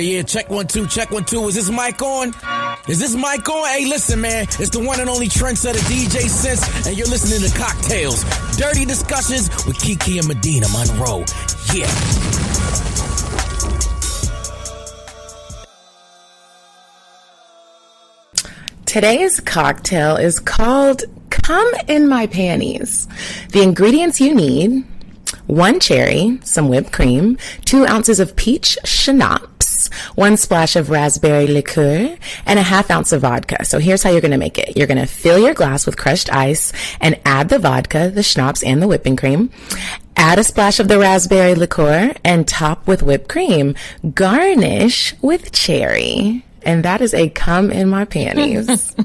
Yeah, check 1 2, check 1 2. Is this mic on? Is this mic on? Hey, listen, man, it's the one and only trendsetter DJ Sense, and you're listening to Cocktails, Dirty Discussions with Kiki and Medina Monroe. Yeah. Today's cocktail is called Come in My Panties. The ingredients you need: 1 cherry, some whipped cream, 2 ounces of peach schnapps, 1 splash of raspberry liqueur, and a 1/2 ounce of vodka. So here's how you're going to make it. You're going to fill your glass with crushed ice and add the vodka, the schnapps, and the whipping cream. Add a splash of the raspberry liqueur and top with whipped cream. Garnish with cherry. And that is a Come in My Panties.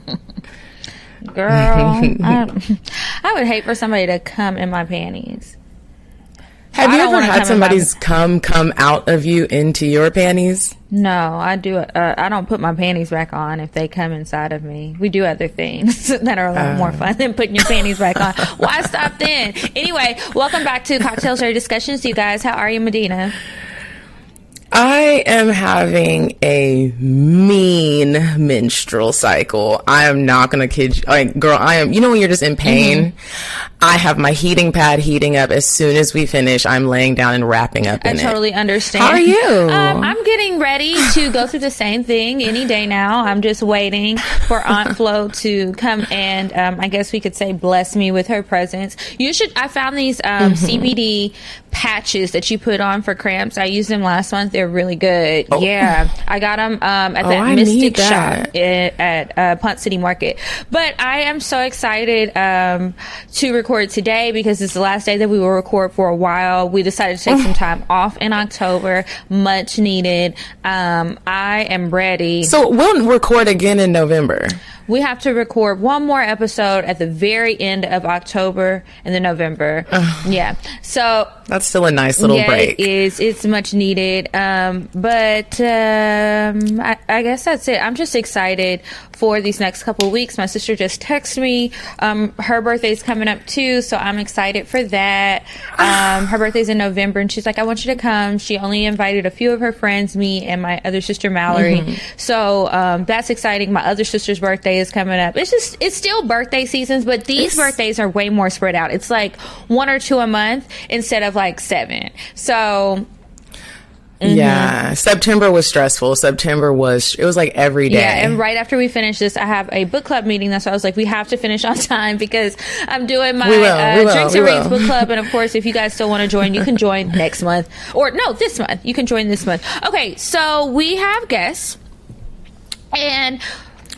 Girl, I would hate for somebody to come in my panties. Have you ever had somebody's come out of you into your panties? No, I do. I don't put my panties back on if they come inside of me. We do other things that are a lot more fun than putting your panties back on. Why stop then? Anyway, welcome back to Cocktails Dirty Discussions, you guys. How are you, Medina? I am having a mean menstrual cycle. I am not going to kid you. Like, girl, I am, you know when you're just in pain? I have my heating pad heating up. As soon as we finish, I'm laying down and wrapping up in it. I totally understand. How are you? I'm getting ready to go through the same thing any day now. I'm just waiting for Aunt Flo to come and, I guess we could say, bless me with her presence. I found these CBD patches that you put on for cramps. I used them last month. They're really good. Oh. Yeah. I got them at that Mystic shop at Punt City Market. But I am so excited to record today because it's the last day that we will record for a while. We decided to take some time off in October. Much needed. I am ready. So we'll record again in November. We have to record one more episode at the very end of October and then November. Yeah. So that's still a nice little break. It is. It's much needed. But I guess that's it. I'm just excited for these next couple of weeks. My sister just texted me. Her birthday's coming up too, so I'm excited for that. Her birthday's in November, and she's like, I want you to come. She only invited a few of her friends, me and my other sister, Mallory. So that's exciting. My other sister's birthday is coming up. It's still birthday seasons, but these birthdays are way more spread out. It's like 1 or 2 a month instead of like 7. So yeah, September was stressful. It was like every day. Yeah, and right after we finish this, I have a book club meeting. That's why I was like, we have to finish on time because I'm doing my Drinks and Rings book club. And of course, if you guys still want to join, you can join next month. Or no, this month. You can join this month. Okay, so we have guests. And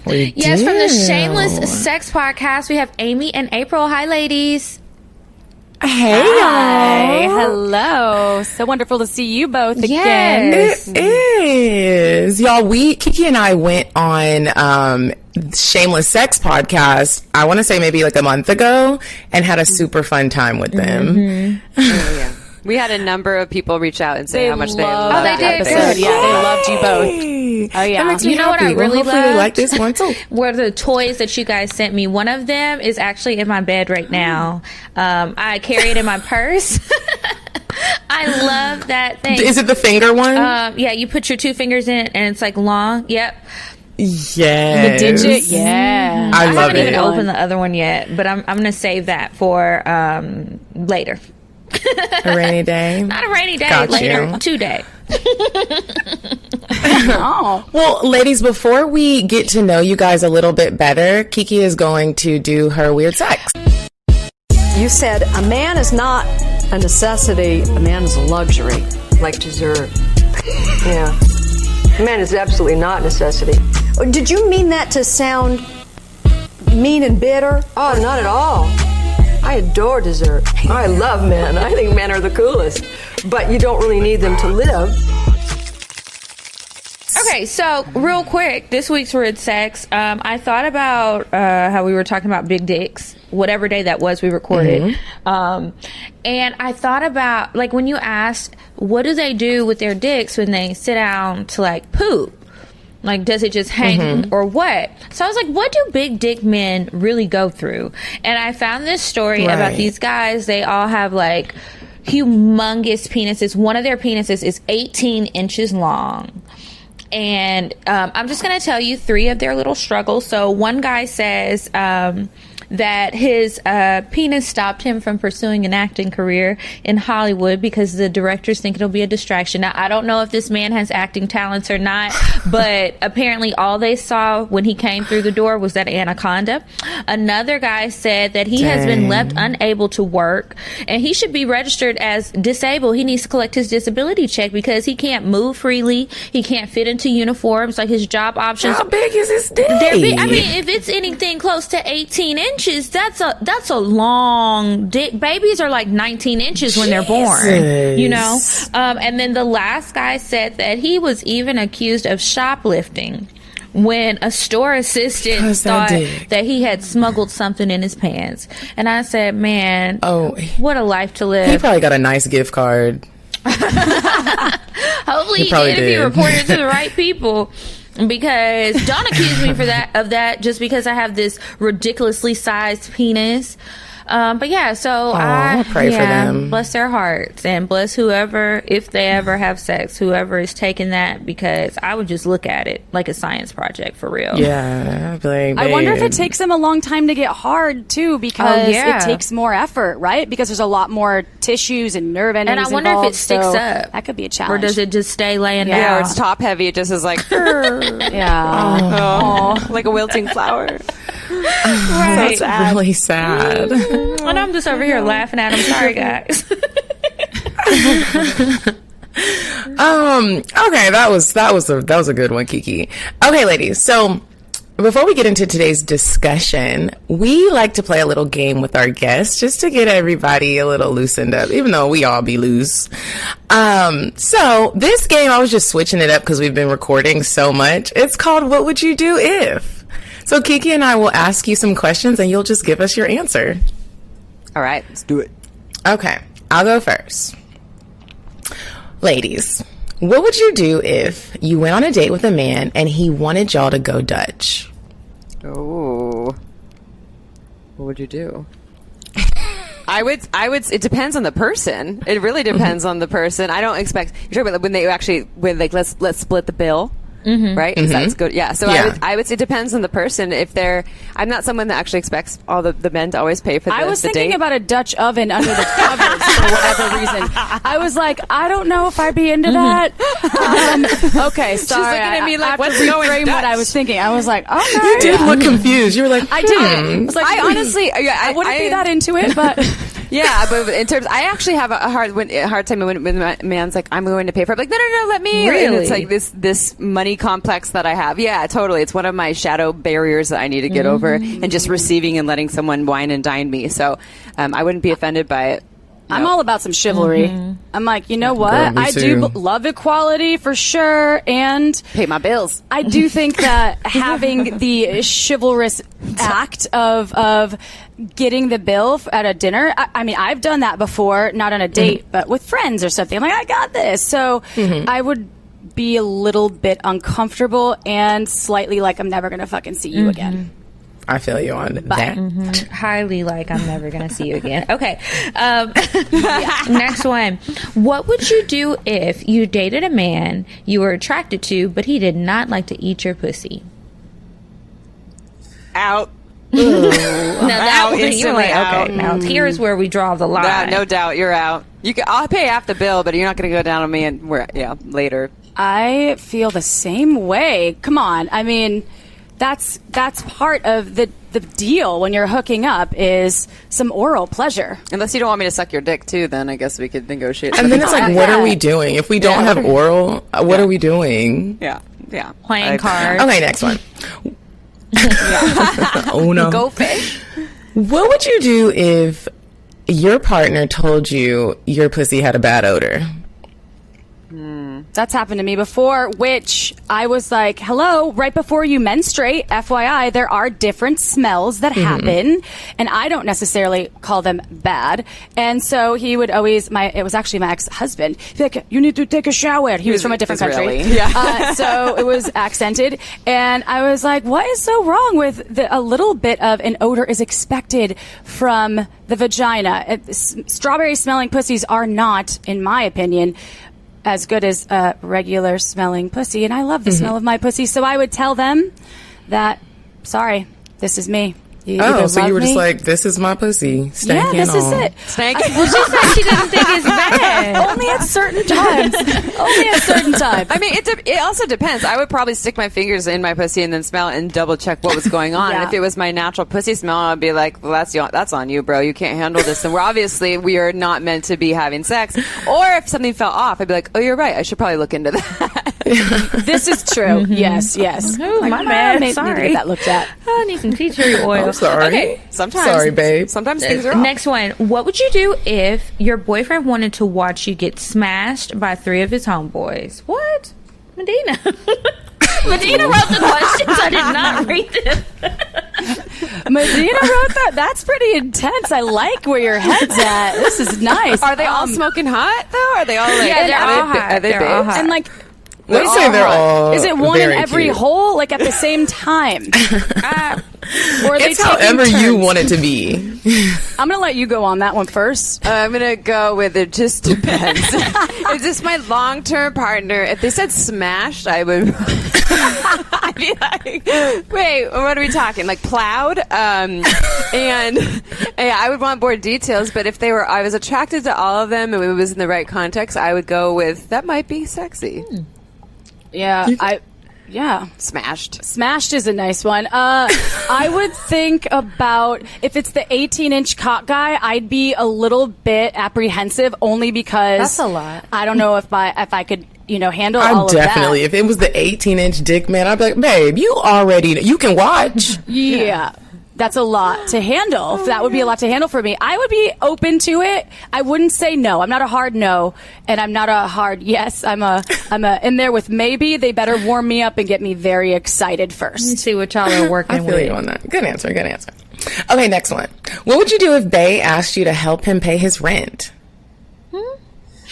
from the Shameless Sex Podcast, we have Amy and April. Hi, ladies. Hey, hi. y'all. Hello. So wonderful to see you both again. Yes. It is. Y'all, Kiki and I went on Shameless Sex Podcast, I want to say maybe like a month ago, and had a super fun time with them. Oh, yeah. We had a number of people reach out and say how much they loved that episode. Yeah, they loved you both. Oh, yeah. You know what I really loved? They like this one too. Were the toys that you guys sent me. One of them is actually in my bed right now. I carry it in my purse. I love that thing. Is it the finger one? Yeah, you put your 2 fingers in it and it's like long. Yep. Yes. The digit. Yeah. I love haven't it. even opened the other one yet, but I'm going to save that for later. A rainy day? Not a rainy day. Got later you. today. Well, ladies, before we get to know you guys a little bit better, Kiki is going to do her weird sex. You said a man is not a necessity, a man is a luxury. Like dessert. Yeah. A man is absolutely not a necessity. Did you mean that to sound mean and bitter? Oh, not at all. I adore dessert. I love men. I think men are the coolest. But you don't really need them to live. Okay, so real quick, this week's Weird Sex. I thought about how we were talking about big dicks, whatever day that was we recorded. And I thought about, like, when you asked, what do they do with their dicks when they sit down to, like, poop? Like, does it just hang or what? So I was like, what do big dick men really go through? And I found this story about these guys. They all have, like, humongous penises. One of their penises is 18 inches long. And I'm just going to tell you 3 of their little struggles. So one guy says that his penis stopped him from pursuing an acting career in Hollywood because the directors think it'll be a distraction. Now, I don't know if this man has acting talents or not, but apparently all they saw when he came through the door was that anaconda. Another guy said that he has been left unable to work, and he should be registered as disabled. He needs to collect his disability check because he can't move freely. He can't fit into uniforms. Like, his job options. How big is his dick? I mean, if it's anything close to 18 inches, that's a long dick. Babies are like 19 inches when they're born, you know? And then the last guy said that he was even accused of shoplifting when a store assistant thought that he had smuggled something in his pants. And I said, man, what a life to live. He probably got a nice gift card. Hopefully he did if he reported to the right people. Because don't accuse me of that just because I have this ridiculously sized penis. But yeah, so I pray for them. Bless their hearts and bless whoever, if they ever have sex, whoever is taking that, because I would just look at it like a science project for real. Yeah, I'd be like, I wonder if it takes them a long time to get hard too, because it takes more effort, right? Because there's a lot more tissues and nerve endings and I wonder involved, if it sticks up. That could be a challenge. Or does it just stay laying down? Yeah, or it's top heavy. It just is like, like a wilting flower. Right. So that's really sad. And I'm just over here laughing at him. Sorry, guys. Okay, that was a good one, Kiki. Okay, ladies. So before we get into today's discussion, we like to play a little game with our guests just to get everybody a little loosened up, even though we all be loose. So this game, I was just switching it up because we've been recording so much. It's called What Would You Do If? So Kiki and I will ask you some questions and you'll just give us your answer. All right, let's do it. Okay, I'll go first. Ladies, what would you do if you went on a date with a man and he wanted y'all to go Dutch? Oh, what would you do? I would, it depends on the person. It really depends on the person. I don't expect, you're talking about when let's split the bill. Mm-hmm. Right? Mm-hmm. That's good. Yeah. So yeah. I would say it depends on the person. I'm not someone that actually expects all the men to always pay for the date. I was thinking about a Dutch oven under the covers for whatever reason. I was like, I don't know if I'd be into that. Okay, sorry. She's looking at me like, what's going what I was thinking. I was like, okay. You did look confused. You were like, I did. I was like, I honestly, I wouldn't be that into it, but... Yeah, but in terms, I actually have a hard time when my man's like, I'm going to pay for it. I'm like, no, let me. Really? And it's like this money complex that I have. Yeah, totally. It's one of my shadow barriers that I need to get over, and just receiving and letting someone wine and dine me. So I wouldn't be offended by it. No. I'm all about some chivalry. I'm like, you know what? Girl, I do love equality for sure, and pay my bills. I do think that having the chivalrous act of getting the bill at a dinner. I mean, I've done that before, not on a date, but with friends or something. I'm like, I got this. So I would be a little bit uncomfortable and slightly like, I'm never going to fucking see you again. I feel you on that. Highly like, I'm never going to see you again. Okay. Next one. What would you do if you dated a man you were attracted to, but he did not like to eat your pussy? Out. Now that one, you're like, okay, now here's where we draw the line. No doubt, you're out. I'll pay half the bill, but you're not going to go down on me and later. I feel the same way. Come on. I mean, that's part of the deal when you're hooking up is some oral pleasure. Unless you don't want me to suck your dick too, then I guess we could negotiate. And then it's like, what are we doing? If we don't have oral, what are we doing? Yeah. Playing cards. Okay, next one. Oh no. Go fish. What would you do if your partner told you your pussy had a bad odor? That's happened to me before, which I was like, hello, right before you menstruate, FYI, there are different smells that happen, and I don't necessarily call them bad. And so he would always, it was actually my ex-husband, he'd be like, you need to take a shower. He was from a different country. Yeah. So it was accented. And I was like, what is so wrong with a little bit of an odor is expected from the vagina? Strawberry smelling pussies are not, in my opinion, as good as regular smelling pussy, and I love the smell of my pussy. So I would tell them that, sorry, this is me. You so you were just me. like, this is my pussy. Stank Yeah, this is all. it. Well, she said she didn't think it's bad. Only at certain times. Only at certain times. I mean, it also depends. I would probably stick my fingers in my pussy and then smell it and double check what was going on. Yeah. And if it was my natural pussy smell, I'd be like, well, that's on you, bro. You can't handle this. And we are not meant to be having sex. Or if something fell off, I'd be like, oh, you're right. I should probably look into that. This is true. Yes. Oh, my bad. Need to Sorry. get that looked at. I need some tea tree oil. I'm sorry. Okay. Sometimes. Sorry, babe. Sometimes things are off. Next one. What would you do if your boyfriend wanted to watch you get smashed by 3 of his homeboys? What? Medina. Medina wrote the questions. I did not read them. Medina wrote that. That's pretty intense. I like where your head's at. This is nice. Are they all smoking hot, though? Are they all like... Yeah, they're all hot. Are they They're all babes? hot. And like, Let's say they're all is it one in very every cute. hole, like at the same time? Or are they It's taking however you turns? want it to be. I'm going to let you go on that one first. I'm going to go with it just depends. Is this my long-term partner? If they said smashed, I would... I'd be like, wait, what are we talking? Like plowed? And yeah, I would want more details, but if I was attracted to all of them and it was in the right context, I would go with, that might be sexy. Yeah, Smashed. Smashed is a nice one. I would think about if it's the 18-inch cock guy, I'd be a little bit apprehensive only because That's a lot. I don't know if I could, handle I all of definitely, that. if it was the 18-inch dick, man, I'd be like, babe, you can watch. Yeah. That's a lot to handle. That would be a lot to handle for me. I would be open to it. I wouldn't say no. I'm not a hard no, and I'm not a hard yes. I'm a in there with maybe. They better warm me up and get me very excited first. Let's see what y'all are working I feel with. you on that. Good answer. Okay, next one. What would you do if Bae asked you to help him pay his rent?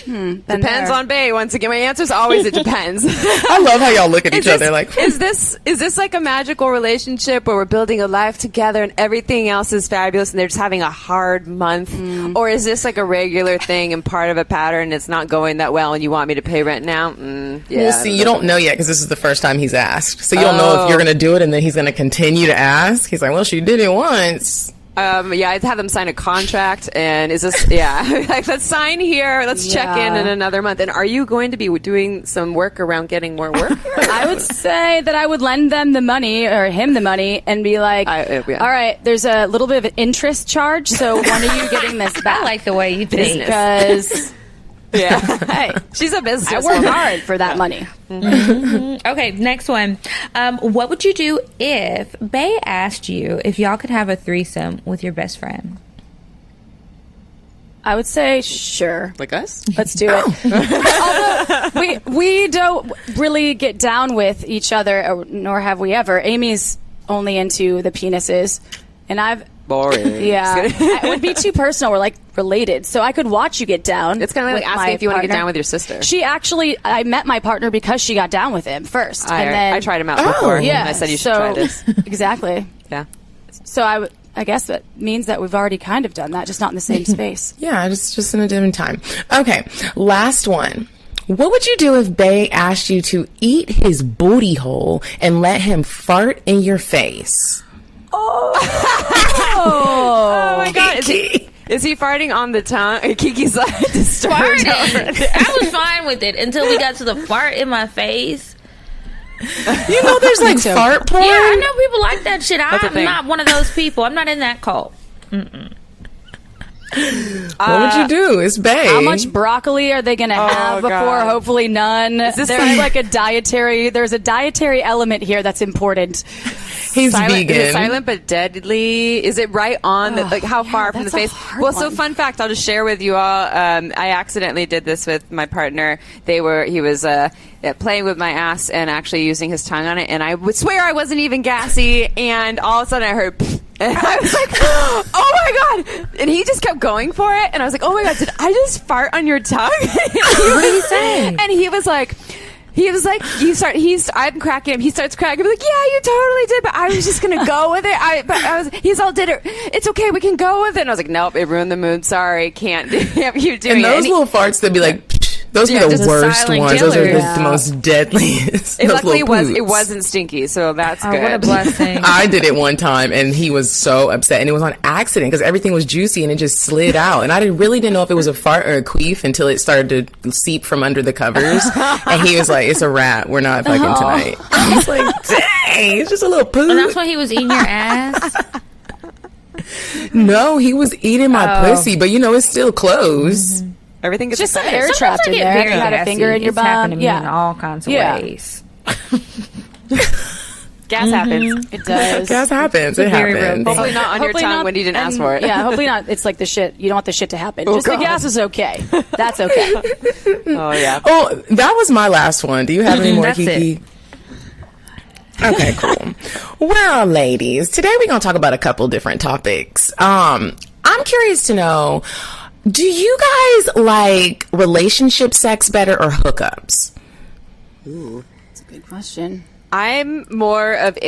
Depends on Bae. Once again, my answer is always it depends. I love how y'all look at each other like, is this like a magical relationship where we're building a life together and everything else is fabulous and they're just having a hard month? Or is this like a regular thing and part of a pattern and it's not going that well and you want me to pay rent now? Yeah. well, see, you don't know yet because this is the first time he's asked. So you don't know if you're going to do it and then he's going to continue to ask. He's like, well, she did it once. Yeah, I'd have them sign a contract, and is this, like, let's sign here, let's check in another month. And are you going to be doing some work around getting more work? I would say that I would lend them the money or him the money and be like, all right, there's a little bit of an interest charge, so when are you getting this back? I like the way you think. Because hey, she's a business. I work hard for that money. Okay, next one. What would you do if Bae asked you if y'all could have a threesome with your best friend? I would say sure. Like us? Let's do it. Although we don't really get down with each other, nor have we ever. Amy's only into the penises, and I've boring. Yeah, it would be too personal. We're like related, so I could watch you get down. It's kind of like asking if you want to get down with your sister. I met my partner because she got down with him first, and then I tried him out before. Yeah, and I said you should try this. Exactly. Yeah. So I guess that means that we've already kind of done that, just not in the same space. Yeah, just in a different time. Okay, last one. What would you do if Bae asked you to eat his booty hole and let him fart in your face? Oh my God. Is he farting on the tongue? Kiki's like disturbed. I was fine with it until we got to the fart in my face. You know, there's like fart porn. Yeah, I know people like that shit. That's a I'm thing. not one of those people. I'm not in that cult. What would you do? It's Bae. How much broccoli are they going to have before? God. Hopefully none. this There's a dietary element here that's important. He's Silent, vegan. Is it silent but deadly? Is it right on the, like how far from the that's a face? hard Well, so one. fun fact, I'll just share with you all. I accidentally did this with my partner. He was playing with my ass and actually using his tongue on it, and I would swear I wasn't even gassy, and all of a sudden I heard pfft, and I was like, oh my God. And he just kept going for it, and I was like, oh my God, did I just fart on your tongue? What did he say? And he was like, I'm cracking him. He starts cracking. I'm like, yeah, you totally did, but I was just gonna go with it. He's all did it. It's okay, we can go with it. And I was like, nope, it ruined the mood. Sorry, can't have you doing And those it. little farts, they'd be like, psh, Those are just the a worst silent ones. Those are killer. the most deadliest. It Those luckily little it poots. wasn't stinky, so that's Oh, good. what a blessing. I did it one time, and he was so upset, and it was on accident because everything was juicy and it just slid out, and I really didn't know if it was a fart or a queef until it started to seep from under the covers, and he was like, "It's a rat. We're not fucking tonight." I was like, "Dang, it's just a little poop." And that's why he was eating your ass. No, he was eating my pussy, but it's still closed. Everything gets Just some excited. air Sometimes trapped I in get there. very You had a gassy. finger in your It's happened to bum. me in Yeah. all kinds of Yeah. ways. Gas happens. It does. Gas happens. It very real happens. thing. Hopefully not on your Hopefully tongue not- when you didn't ask and, for it. Yeah, hopefully not. It's like the shit. You don't want the shit to happen. Just God. the gas is okay. That's okay. Oh yeah. Oh, that was my last one. Do you have any more, That's Kiki? Okay, cool. Well, ladies, today we're going to talk about a couple different topics. I'm curious to know, do you guys like relationship sex better or hookups? That's a good question. I'm more of what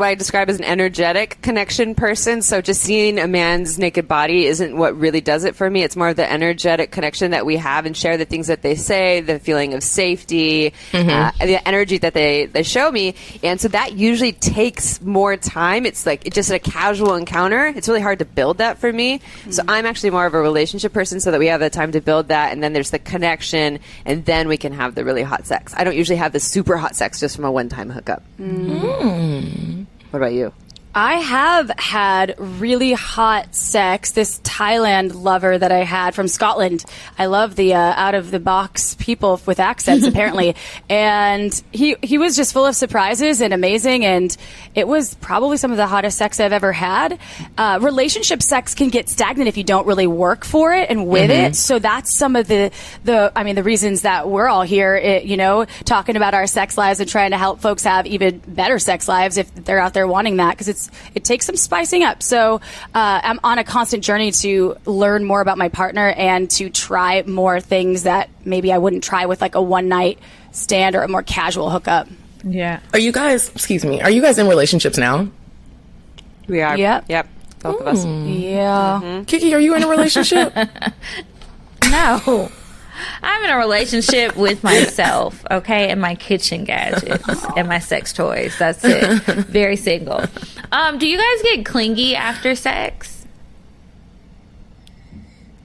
I describe as an energetic connection person. So just seeing a man's naked body isn't what really does it for me. It's more of the energetic connection that we have and share the things that they say, the feeling of safety, the energy that they show me. And so that usually takes more time. It's like just a casual encounter. It's really hard to build that for me. So I'm actually more of a relationship person so that we have the time to build that. And then there's the connection and then we can have the really hot sex. I don't usually have the super hot sex just from a one-time hookup. What about you? I have had really hot sex. This Thailand lover that I had from Scotland. I love the out-of-the-box people with accents, apparently. And he was just full of surprises and amazing. And it was probably some of the hottest sex I've ever had. Relationship sex can get stagnant if you don't really work for it and with it. So that's some of the reasons that we're all here, talking about our sex lives and trying to help folks have even better sex lives if they're out there wanting that, because it takes some spicing up. So I'm on a constant journey to learn more about my partner and to try more things that maybe I wouldn't try with like a one night stand or a more casual hookup. Yeah. Are you guys in relationships now? We are. Yep. Both of us. Yeah. Kiki, are you in a relationship? No. I'm in a relationship with myself, okay, and my kitchen gadgets and my sex toys. That's it. Very single. Do you guys get clingy after sex?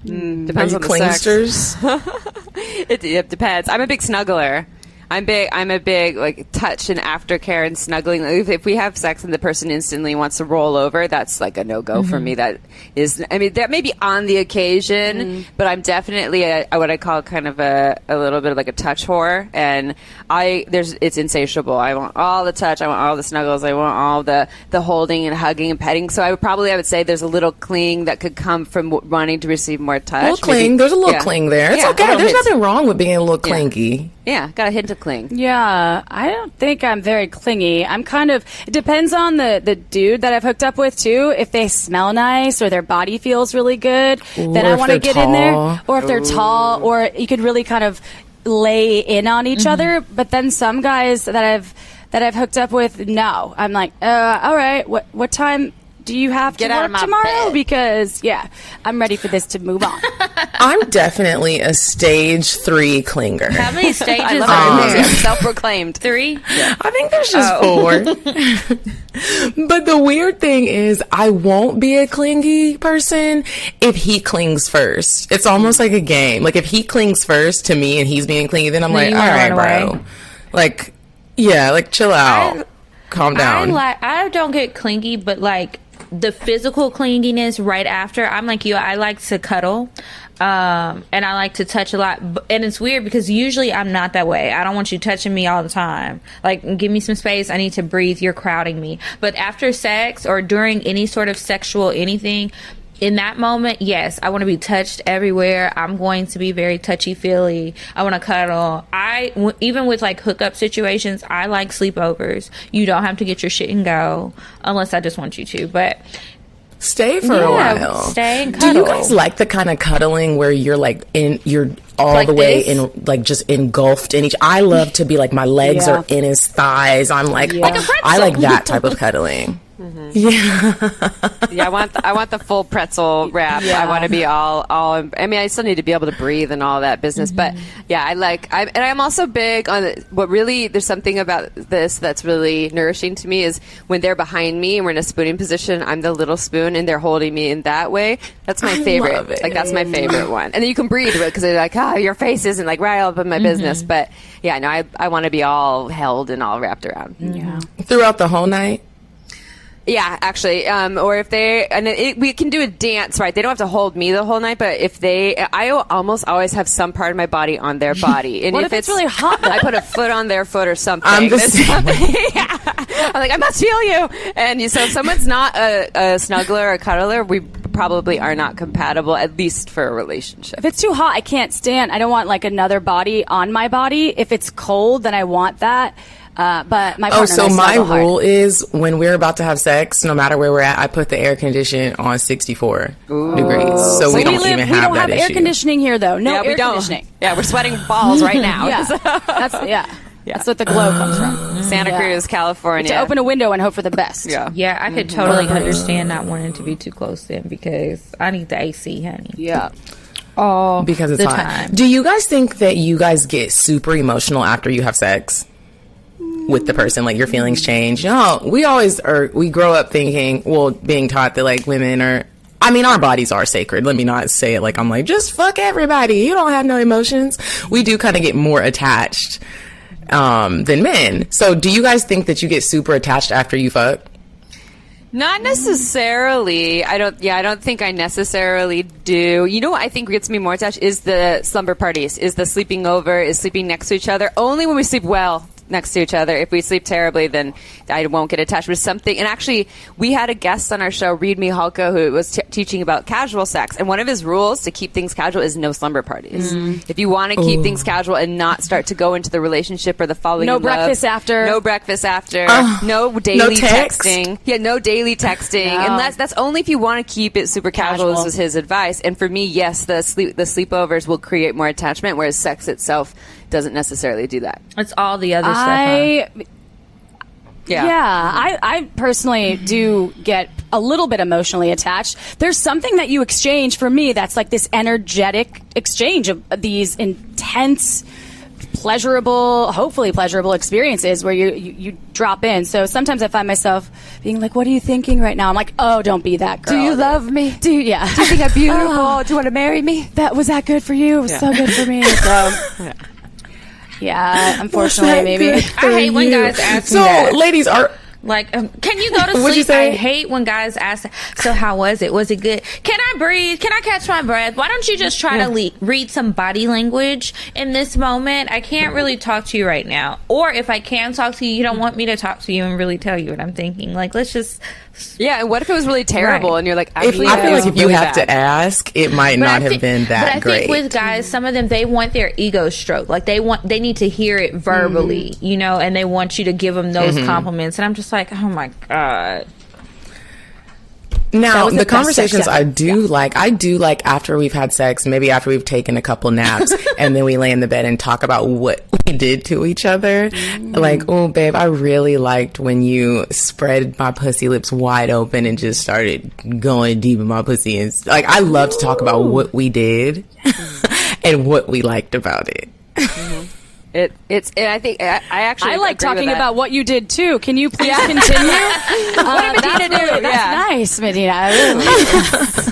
Depends Are you on the sex. clingsters? It depends. I'm a big snuggler. I'm a big like touch and aftercare and snuggling. If we have sex and the person instantly wants to roll over, that's like a no-go for me. That is, that may be on the occasion, but I'm definitely what I call kind of a little bit of like a touch whore. And it's insatiable. I want all the touch. I want all the snuggles. I want all the holding and hugging and petting. So I would say there's a little cling that could come from wanting to receive more touch. A little cling. There's a little cling there. It's Yeah, okay. a little There's hint. nothing wrong with being a little clingy. Yeah, got a hint of cling. Yeah, I don't think I'm very clingy. I'm it depends on the dude that I've hooked up with too. If they smell nice or their body feels really good, then or I if want to they're get in there. tall. Or if they're tall, or you could really kind of lay in on each other. But then some guys that I've hooked up with, no. I'm like, all right, what time do you have Get to out work of my tomorrow? bed. Because I'm ready for this to move on. I'm definitely a stage 3 clinger. How many stages I love are it. there? Self-proclaimed. 3? I think there's just 4. But the weird thing is, I won't be a clingy person if he clings first. It's almost like a game. Like if he clings first to me and he's being clingy, then I'm Then like, you all wanna right, run bro. away. Like, yeah, like chill out. Calm down. I don't get clingy, but like the physical clinginess right after, I'm like you. I like to cuddle, and I like to touch a lot. And it's weird because usually I'm not that way. I don't want you touching me all the time. Like, give me some space. I need to breathe. You're crowding me. But after sex or during any sort of sexual anything, in that moment, yes, I want to be touched everywhere. I'm going to be very touchy-feely. I want to cuddle. Even with like hookup situations, I like sleepovers. You don't have to get your shit and go unless I just want you to. But Stay for a while. Stay and Do cuddle. you guys like the kind of cuddling where you're like you're all Like the way this? in, like just engulfed in each? I love to be like my legs Yeah. are in his thighs. I'm like, Like a I like that type of cuddling. Yeah. Yeah, I want the full pretzel wrap. Yeah. I want to be all. I mean, I still need to be able to breathe and all that business. But yeah, I'm also big on what really. There's something about this that's really nourishing to me is when they're behind me and we're in a spooning position. I'm the little spoon and they're holding me in that way. That's my favorite. love it. Like that's my favorite one. And then you can breathe because they're like, your face isn't like right up in my business. But yeah, no, I want to be all held and all wrapped around. Yeah. Throughout the whole night? Yeah, actually, or if we can do a dance, right? They don't have to hold me the whole night, but I almost always have some part of my body on their body. And What if it's really hot, though? I put a foot on their foot or something. I'm the same. Yeah. I'm like, I must feel you. And so if someone's not a snuggler or a cuddler, we probably are not compatible, at least for a relationship. If it's too hot, I can't stand. I don't want like another body on my body. If it's cold, then I want that. But my partner so and I my snuggle hard. rule is when we're about to have sex, no matter where we're at, I put the air condition on 64 degrees. So we don't even we have don't that have air issue. conditioning here, though. No Yeah, air we don't. conditioning. Yeah, we're sweating balls right now. Yeah, that's what the glow comes from. Santa Yeah. Cruz, California. To open a window and hope for the best. Yeah. Yeah, I could totally understand not wanting to be too close to him because I need the AC, honey. Yeah. All Because it's the hot. time. Do you guys think that you guys get super emotional after you have sex with the person? Like your feelings change? We grow up being taught that like women are, I mean, our bodies are sacred. Let me not say it like I'm like, just fuck everybody. You don't have no emotions. We do kind of get more attached than men. So do you guys think that you get super attached after you fuck? Not necessarily. I don't think I necessarily do. You know what I think gets me more attached is the slumber parties, is the sleeping over, is sleeping next to each other. Only when we sleep well next to each other. If we sleep terribly, then I won't get attached with something. And actually, we had a guest on our show, Reed Mihalko, who was teaching about casual sex. And one of his rules to keep things casual is no slumber parties. If you want to keep things casual and not start to go into the relationship or the falling No in love, breakfast after. no breakfast after, no daily text? texting. Yeah, no daily texting. No. And that's only if you want to keep it super casual. This was his advice. And for me, yes, the sleepovers will create more attachment, whereas sex itself doesn't necessarily do that. It's all the other stuff. Huh? I personally do get a little bit emotionally attached. There's something that you exchange for me that's like this energetic exchange of these intense, hopefully pleasurable experiences where you drop in. So sometimes I find myself being like, what are you thinking right now? I'm like, oh, don't be that girl. Do you love me? Do you think I'm beautiful? Do you want to marry me? was that good for you? It was so good for me. So yeah, unfortunately, maybe. I hate when guys ask me So that. ladies are, Like, can you go to sleep? What'd you say? I hate when guys ask, so how was it? Was it good? Can I breathe? Can I catch my breath? Why don't you just try to read some body language in this moment? I can't really talk to you right now. Or if I can talk to you, you don't want me to talk to you and really tell you what I'm thinking. Like, let's just... Yeah, and what if it was really terrible Right. and you're like, I feel like if you have to ask, it might But not I have think- been that But I great. think with guys, some of them, they want their ego stroked. Like they need to hear it verbally, you know, and they want you to give them those compliments. And I'm just like, oh my God. Now, was the the best conversations sex I do like after we've had sex, maybe after we've taken a couple naps, and then we lay in the bed and talk about what we did to each other. Like, oh, babe, I really liked when you spread my pussy lips wide open and just started going deep in my pussy. And like, I love to talk about what we did and what we liked about it. I think I actually I like agree with talking that. about what you did too. Can you please continue? What did Medina do? That's nice, Medina.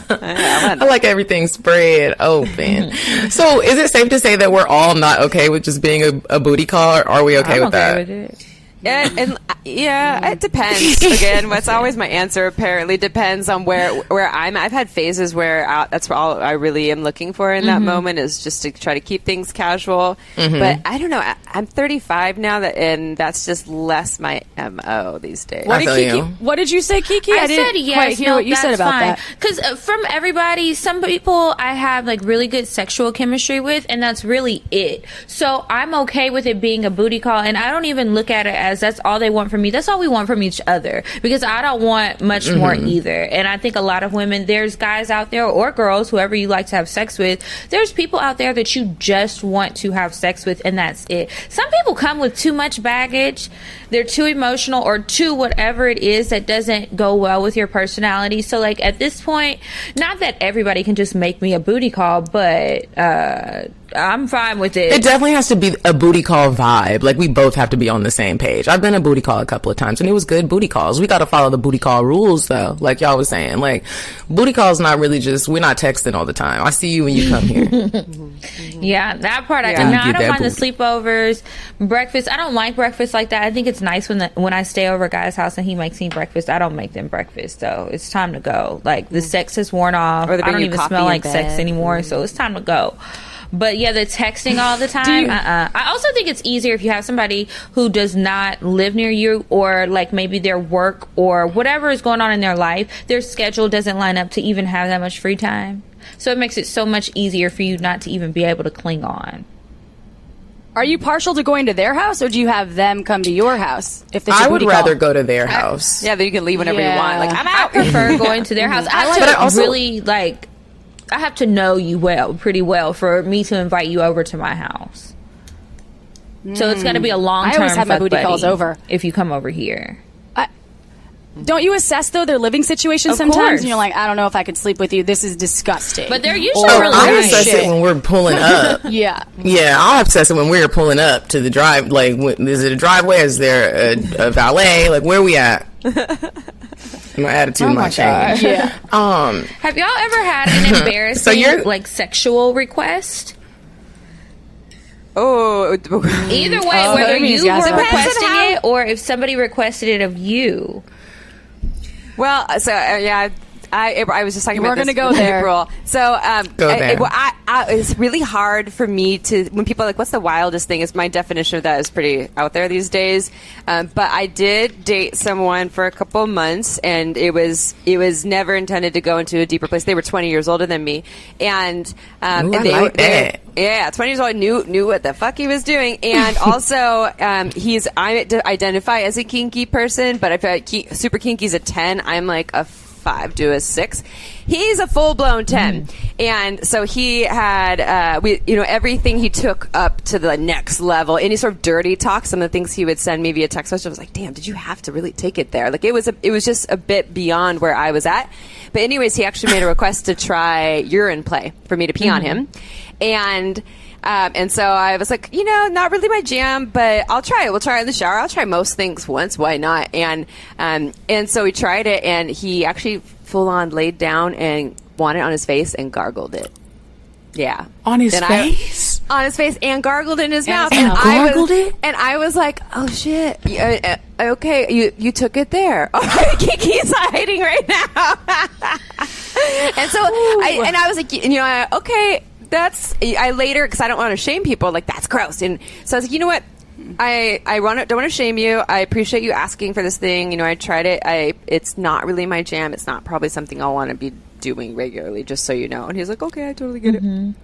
I like everything spread open. So, is it safe to say that we're all not okay with just being a booty call, or are we okay I'm with that? with it. It depends. Again, that's always my answer. Apparently, depends on where I'm. I've had phases where that's all I really am looking for in that moment is just to try to keep things casual. But I don't know. I'm 35 now, and that's just less my MO these days. What did you say, Kiki? I didn't said yes. quite hear No, what you said that's about fine. that. Because from everybody, some people I have like really good sexual chemistry with, and that's really it. So I'm okay with it being a booty call, and I don't even look at it as has. That's all they want from me. That's all we want from each other, because I don't want much more either. And I think a lot of women, there's guys out there or girls, whoever you like to have sex with, there's people out there that you just want to have sex with, and that's it. Some people come with too much baggage. They're too emotional or too whatever it is that doesn't go well with your personality. So like at this point, not that everybody can just make me a booty call, but I'm fine with it. It definitely has to be a booty call vibe. Like, we both have to be on the same page. I've been a booty call a couple of times, and it was good booty calls. We got to follow the booty call rules, though. Like y'all was saying, like, booty calls not really just, we're not texting all the time. I see you when you come here. Yeah, that part I You can. get I don't that mind the booty. sleepovers, breakfast. I don't like breakfast like that. I think it's nice when I stay over a guy's house and he makes me breakfast. I don't make them breakfast, though. It's time to go. Like, the sex has worn off. Or they I bring don't you even coffee smell in like bed. sex anymore, so it's time to go. But yeah, the texting all the time. I also think it's easier if you have somebody who does not live near you, or like maybe their work or whatever is going on in their life, their schedule doesn't line up to even have that much free time. So it makes it so much easier for you not to even be able to cling on. Are you partial to going to their house, or do you have them come to your house? If it's a I would booty rather call? go to their house. Yeah, then you can leave whenever you want. Like, I'm I out. prefer going to their house. I have But I to also- really like. I have to know you pretty well, for me to invite you over to my house. So it's got to be a long I term. always have my booty calls over. if you come over here. Don't you assess, though, their living situation Of sometimes? course. And you're like, I don't know if I could sleep with you. This is disgusting. But they're usually Oh, really I nice. assess it when we're pulling up. yeah. Yeah, I'll assess it when we're pulling up to the drive. Like, is it a driveway? Is there a valet? Like, where we at? My attitude might change. Yeah. Have y'all ever had an embarrassing you're- like sexual request? Oh, Either way, that whether means you yes. were Depends on requesting how- it or if somebody requested it of you. well, so yeah. I was just talking We're about this gonna go with there. April. So Go there. it's really hard for me to, when people are like, what's the wildest thing? Is my definition of that is pretty out there these days. But I did date someone for a couple months, and it was never intended to go into a deeper place. They were 20 years older than me, and Ooh, and I they like were that. yeah, 20 years old, knew what the fuck he was doing, and also I identify as a kinky person, but I feel like super kinky's a 10. I'm like a 5 to a 6. He's a full-blown 10. And so he had everything he took up to the next level. Any sort of dirty talk, some of the things he would send me via text message, I was like, damn, did you have to really take it there? Like, it was just a bit beyond where I was at. But anyways, he actually made a request to try urine play for me to pee on him. And so I was like, not really my jam, but I'll try it. We'll try it in the shower. I'll try most things once. Why not? And so we tried it, and he actually full on laid down and wanted it on his face and gargled it. Yeah. On his And face? on his face, and gargled in his mouth. And gargled it? And I was like, oh shit. Okay, you took it there. Okay, Kiki's hiding right now. And so I was like, okay. I later, because I don't want to shame people, like, that's gross. And so I was like, you know what? I don't want to shame you. I appreciate you asking for this thing. I tried it. It's not really my jam. It's not probably something I'll want to be doing regularly, just so you know. And he's like, okay, I totally get it.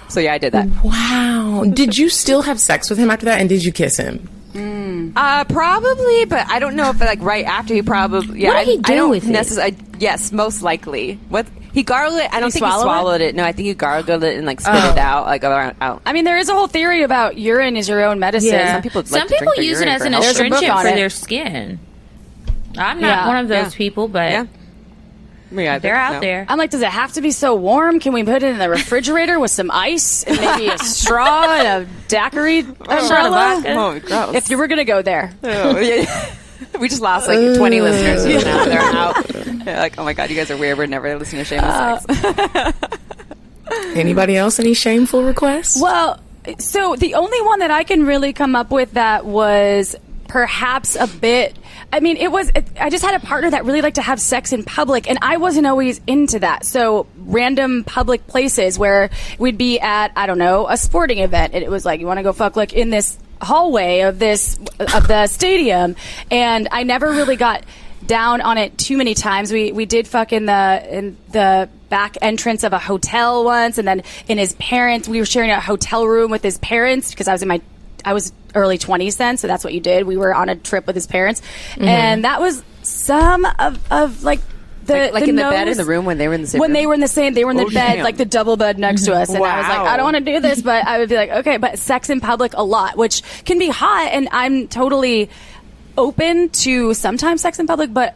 So yeah, I did that. Wow. Did you still have sex with him after that, and did you kiss him? Probably, but I don't know if like right after he probably. Yeah, What did he do I don't with it? Yes, most likely. What he gargled it. I don't think he swallow it? swallowed it. No, I think he gargled it and like spit it out, like out. I mean, there is a whole theory about urine is your own medicine. Yeah. Some people Some like to drink their use it urine as for an health. There's a book astringent on for it. their skin. I'm not Yeah. one of those Yeah. people, but Yeah. Me either. they're out No. there. I'm like, does it have to be so warm? Can we put it in the refrigerator with some ice and maybe a straw and a daiquiri umbrella? vodka. Oh, gross. If you were going to go there. Oh, yeah. We just lost like 20 listeners. And now they're out. They're like, oh my god, you guys are weird. We're never listening to Shameless Sex. Anybody else? Any shameful requests? Well, so the only one that I can really come up with that was perhaps a bit. I mean, I just had a partner that really liked to have sex in public, and I wasn't always into that. So random public places where we'd be at, I don't know, a sporting event, and it was like, you want to go fuck like in this hallway of the stadium, and I never really got down on it too many times. We did fuck in the back entrance of a hotel once, and then we were sharing a hotel room with his parents because I was in my I was early 20s then, so that's what you did. We were on a trip with his parents, and that was some of like the in the bed in the room when they were in the same when room? they were in the bed, damn. like the double bed next to us, and I was like, I don't want to do this, but I would be like, okay, but sex in public a lot, which can be hot, and I'm totally open to sometimes sex in public, but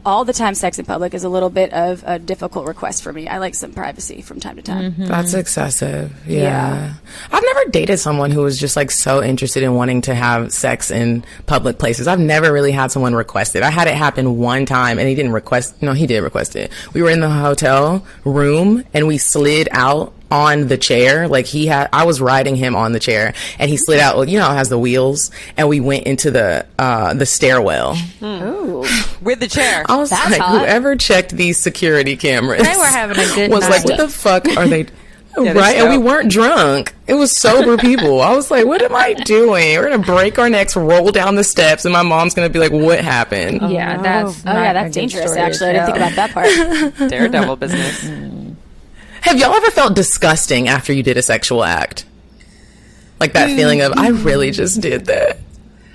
all the time sex in public is a little bit of a difficult request for me. I like some privacy from time to time. That's excessive. Yeah. I've never dated someone who was just like so interested in wanting to have sex in public places. I've never really had someone request it. I had it happen one time and he didn't request, no, he did request it. We were in the hotel room and we slid out on the chair. Like I was riding him on the chair and he slid out. Well, you know, it has the wheels, and we went into the stairwell. Ooh. With the chair. I was That's like, hot. whoever checked these security cameras, They were having a good was night. like, what the fuck are they? they're Right, and we stoked. weren't drunk. It was sober people. I was like, what am I doing? We're gonna break our necks, roll down the steps, and my mom's gonna be like, what happened? Yeah, that's Oh yeah, that's dangerous. Actually, I didn't think about that part. Daredevil business. Have y'all ever felt disgusting after you did a sexual act? Like that feeling of, I really just did that.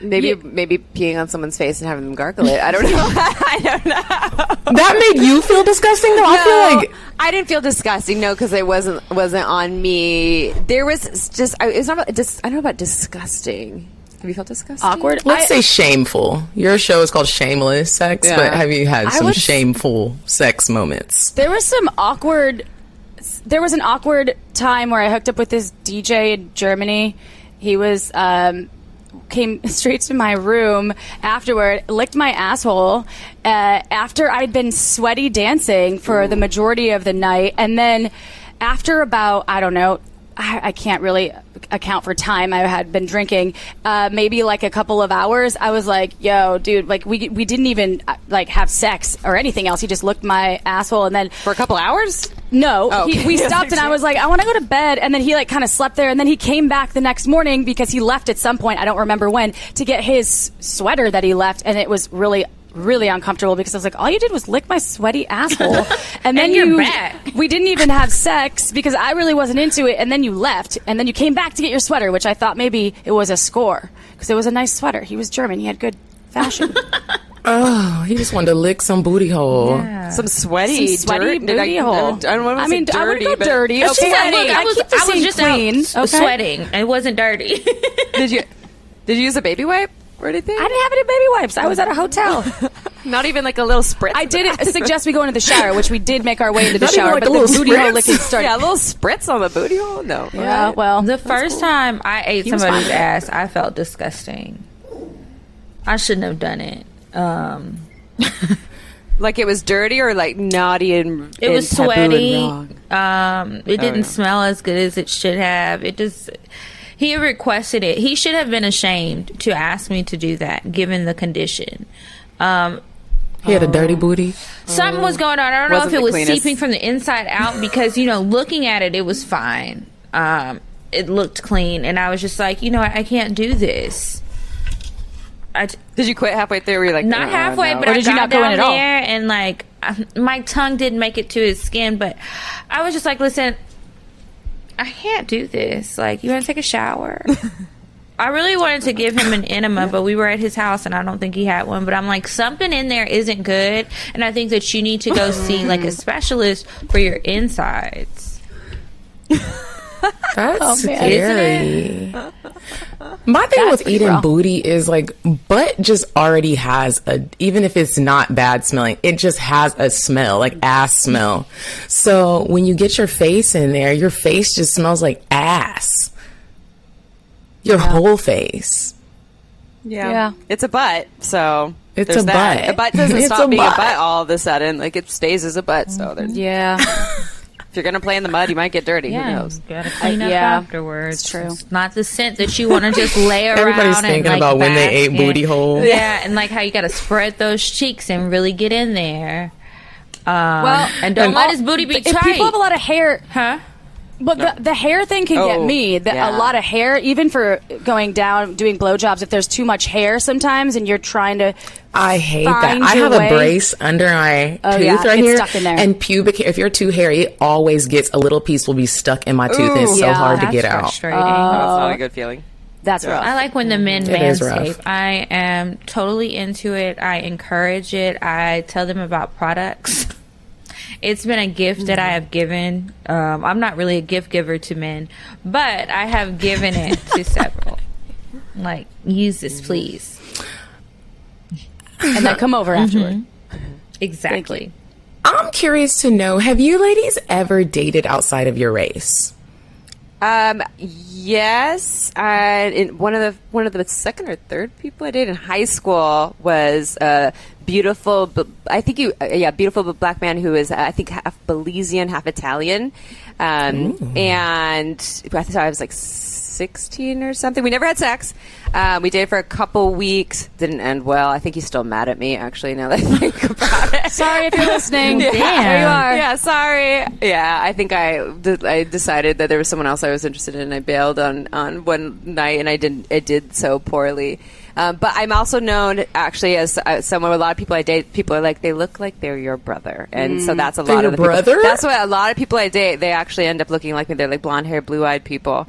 Maybe peeing on someone's face and having them gargle it. I don't know. I don't know. That made you feel disgusting though? I feel like I didn't feel disgusting. No, because it wasn't on me. There was just. It's not. I don't know about disgusting. Have you felt disgusting? Awkward. let's say shameful. Your show is called Shameless Sex, Yeah. but have you had some would- shameful sex moments? There was an awkward time where I hooked up with this DJ in Germany. He was came straight to my room afterward, licked my asshole after I'd been sweaty dancing for the majority of the night, and then after about, I don't know, I can't really account for time. I had been drinking, maybe like a couple of hours. I was like, "Yo, dude, like we didn't even like have sex or anything else. He just licked my asshole, and then For a couple hours? no, Oh, okay. we stopped, and I was like, I want to go to bed. And then he like kind of slept there, and then he came back the next morning because he left at some point. I don't remember when, to get his sweater that he left, and it was really uncomfortable because I was like, all you did was lick my sweaty asshole, and then And you're back. we didn't even have sex because I really wasn't into it, and then you left, and then you came back to get your sweater, which I thought maybe it was a score because it was a nice sweater. He was German. He had good fashion. Oh, he just wanted to lick some booty hole. Some sweaty, Some sweaty dirt. booty hole. I don't want to I mean, say I would dirty, go but dirty. She Okay, said, look, I keep the I was scene just clean, out okay? sweating. It wasn't dirty. Did you use a baby wipe or anything? I didn't have any baby wipes. I was at a hotel. Not even like a little spritz. I did suggest we go into the shower, which we did make our way into the Not even shower, like but a the little booty hole spritz? licking started. Yeah, a little spritz on the booty hole. No. Yeah, well, The first time I ate was somebody's fine. ass, I felt disgusting. I shouldn't have done it. Like it was dirty or like naughty and It was taboo sweaty. and wrong. It didn't smell as good as it should have. He requested it. He should have been ashamed to ask me to do that, given the condition. He had a dirty booty. Something was going on. I don't know Wasn't if it the was cleanest. seeping from the inside out because, looking at it, it was fine. It looked clean. And I was just like, I can't do this. Did you quit halfway through? Were you like, Not halfway, no. but Or I did you got not go in down at all? there and like my tongue didn't make it to his skin, but I was just like, listen, I can't do this. Like, you want to take a shower? I really wanted to give him an enema, but we were at his house and I don't think he had one. But I'm like, something in there isn't good, and I think that you need to go see like a specialist for your insides. That's Isn't scary. My thing with pretty eating rough. booty is like, butt just already has even if it's not bad smelling, it just has a smell, like ass smell. So when you get your face in there, your face just smells like ass. Your whole face. Yeah. It's a butt, so It's there's a that. butt. A butt doesn't It's stop a being butt. a butt all of a sudden. Like it stays as a butt. So there's, yeah. if you're gonna play in the mud, you might get dirty. Who Yeah, knows? gotta clean up yeah, afterwards. it's true. It's not the scent that you want to just lay around. Everybody's and, thinking like, about when they bask ate in. booty hole. Yeah, and like how you got to spread those cheeks and really get in there. Well, And don't let his booty be if tight. people have a lot of hair, Huh? but the hair thing can get Oh, me. yeah. A lot of hair, even for going down doing blowjobs. If there's too much hair, sometimes, and you're trying to. I hate that. Find I your have way. a brace under my Oh, tooth yeah, right it's here. stuck in there. And pubic hair, if you're too hairy, it always gets a little piece will be stuck in my tooth and it's so yeah, hard to That's get out. frustrating. That's not a good feeling. That's rough. I like when the men It is rough. manscape. I am totally into it. I encourage it. I tell them about products. It's been a gift that I have given. I'm not really a gift giver to men, but I have given it to several. Like, use this, please. And then come over afterward. Exactly. I'm curious to know, have you ladies ever dated outside of your race? Yes. One of the second or third people I dated in high school was beautiful. Beautiful black man who is I think half Belizean, half Italian, and I thought I was like 16 or something. We never had sex. We dated for a couple weeks. Didn't end well. I think he's still mad at me, actually, now that I think about it. Sorry if you're listening. Yeah. Damn. There you are. Yeah, sorry. Yeah, I think I decided that there was someone else I was interested in, and I bailed on one night, and it did so poorly. But I'm also known, actually, as someone with a lot of people I date. People are like, they look like they're your brother, and so that's a lot of the brother? people. That's what a lot of people I date. They actually end up looking like me. They're like blonde hair, blue eyed people.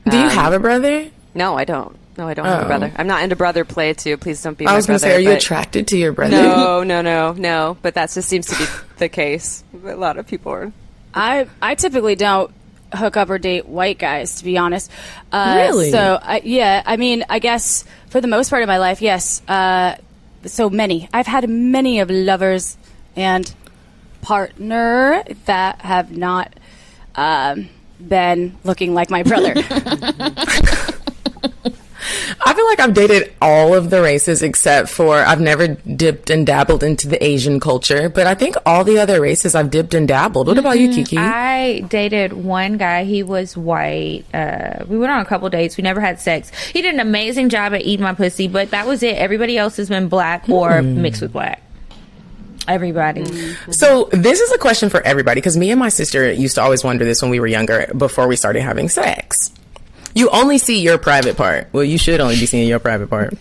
Do you have a brother? No, I don't. No, I don't have a brother. I'm not into brother play too. Please don't be my I was going to brother, say, are you but- attracted to your brother? No. But that just seems to be the case. A lot of people are. I typically don't hook up or date white guys, to be honest. Really? So, I mean, I guess for the most part of my life, yes. So many. I've had many of lovers and partner that have not been looking like my brother. I feel like I've dated all of the races except for I've never dipped and dabbled into the Asian culture, but I think all the other races I've dipped and dabbled. What about you, Kiki? I dated one guy. He was white. We went on a couple dates. We never had sex. He did an amazing job at eating my pussy, but that was it. Everybody else has been black or mixed with black. Everybody. So this is a question for everybody because me and my sister used to always wonder this when we were younger before we started having sex. You only see your private part. Well, you should only be seeing your private part.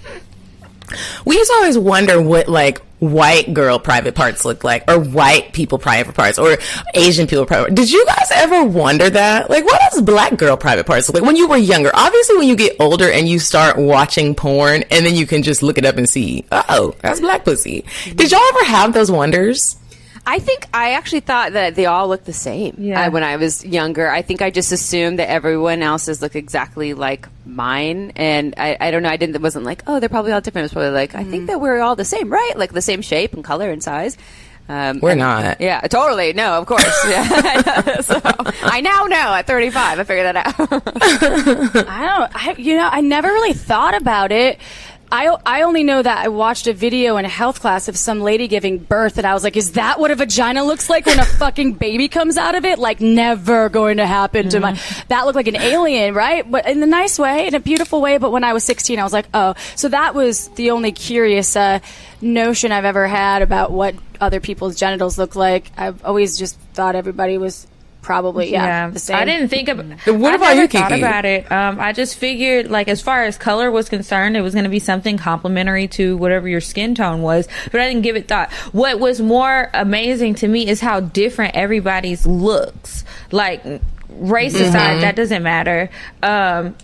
We used to always wonder what, like, white girl private parts look like, or white people private parts, or Asian people private parts. Did you guys ever wonder that? Like, what does black girl private parts look like when you were younger? Obviously, when you get older and you start watching porn, and then you can just look it up and see, oh, that's black pussy. Did y'all ever have those wonders? I think I actually thought that they all looked the same when I was younger. I think I just assumed that everyone else's looked exactly like mine. And I don't know. It wasn't like, oh, they're probably all different. It was probably like, I think that we're all the same, right? Like the same shape and color and size. We're not. Yeah, totally. No, of course. Yeah. So I now know at 35. I figured that out. I never really thought about it. I only know that I watched a video in a health class of some lady giving birth, and I was like, is that what a vagina looks like when a fucking baby comes out of it? Like, never going to happen to my... That looked like an alien, right? But in a nice way, in a beautiful way. But when I was 16, I was like, oh. So that was the only curious notion I've ever had about what other people's genitals look like. I've always just thought everybody was... Probably, the same. I didn't think about. What about you, Kiki? Thought about it. I just figured, like, as far as color was concerned, it was going to be something complementary to whatever your skin tone was. But I didn't give it thought. What was more amazing to me is how different everybody's looks. Like, race aside, that doesn't matter.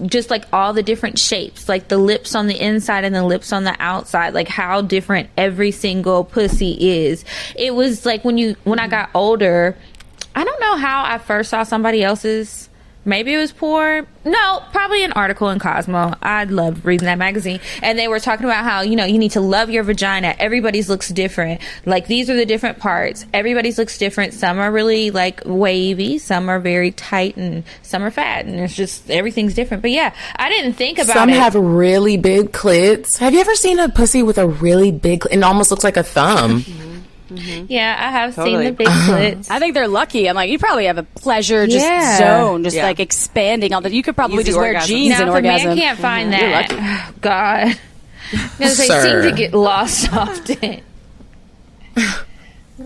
Just like all the different shapes, like the lips on the inside and the lips on the outside, like how different every single pussy is. It was like when I got older. I don't know how I first saw somebody else's. Maybe it was porn. No, probably an article in Cosmo. I loved reading that magazine. And they were talking about how, you need to love your vagina. Everybody's looks different. Like, these are the different parts. Everybody's looks different. Some are really, like, wavy. Some are very tight. And some are fat. And it's just, everything's different. But, yeah, I didn't think about it. Some have really big clits. Have you ever seen a pussy with a really big clit? It almost looks like a thumb. Yeah, I have seen the big clits. I think they're lucky. I'm like, you probably have a pleasure zone, like expanding all that. You could probably Easy just wear orgasm. jeans Now, and if a orgasm. man can't find that, You're lucky. God. Because they seem to get lost often.